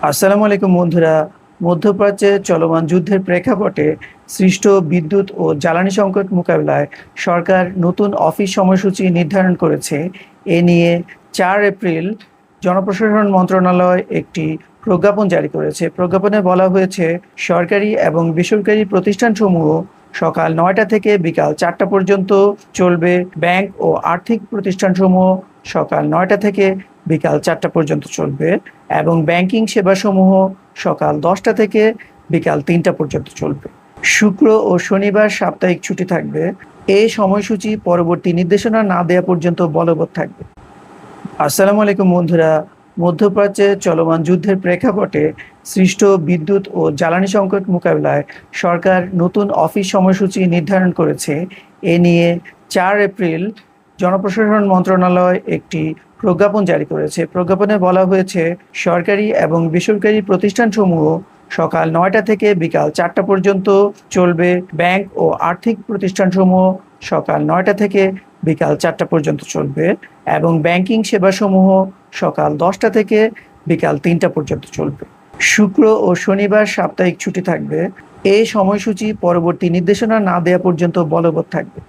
আসসালামু আলাইকুম বন্ধুরা। মধ্যপ্রাচ্যে চলমান যুদ্ধের প্রেক্ষাপটে সৃষ্ট বিদ্যুৎ ও জ্বালানি সংকট মোকাবিলায় সরকার নতুন অফিস সময়সূচি নির্ধারণ করেছে। এ নিয়ে 4 এপ্রিল জনপ্রশাসন মন্ত্রণালয় একটি প্রজ্ঞাপন জারি করেছে। প্রজ্ঞাপনে বলা হয়েছে, সরকারি এবং বেসরকারি প্রতিষ্ঠানসমূহ সকাল 9টা থেকে বিকাল 4টা পর্যন্ত চলবে। ব্যাংক ও আর্থিক প্রতিষ্ঠানসমূহ সকাল 9টা থেকে বিকাল 4টা পর্যন্ত চলবে এবং ব্যাংকিং সেবাসমূহ সকাল 10টা থেকে বিকাল 3টা পর্যন্ত চলবে। শুক্র ও শনিবার সাপ্তাহিক ছুটি থাকবে। এই সময়সূচি পরবর্তী নির্দেশনা না দেওয়া পর্যন্ত বলবৎ থাকবে। আসসালামু আলাইকুম বন্ধুরা। মধ্যপ্রাচ্যে চলমান যুদ্ধের প্রেক্ষাপটে সৃষ্ট বিদ্যুৎ ও জ্বালানি সংকট মোকাবিলায় সরকার নতুন অফিস সময়সূচি নির্ধারণ করেছে। এ নিয়ে 4 এপ্রিল জনপ্রশাসন মন্ত্রণালয় একটি প্রজ্ঞাপন জারি করেছে। প্রজ্ঞাপনে বলা হয়েছে, সরকারি এবং বেসরকারি প্রতিষ্ঠানসমূহ সকাল 9টা থেকে বিকাল 4টা পর্যন্ত চলবে। ব্যাংক ও আর্থিক প্রতিষ্ঠানসমূহ সকাল 9টা থেকে বিকাল 4টা পর্যন্ত চলবে এবং ব্যাংকিং সেবাসমূহ সকাল 10টা থেকে বিকাল 3টা পর্যন্ত চলবে। শুক্র ও শনিবার সাপ্তাহিক ছুটি থাকবে। এই সময়সূচি পরবর্তী নির্দেশনা না দেওয়া পর্যন্ত বলবৎ থাকবে।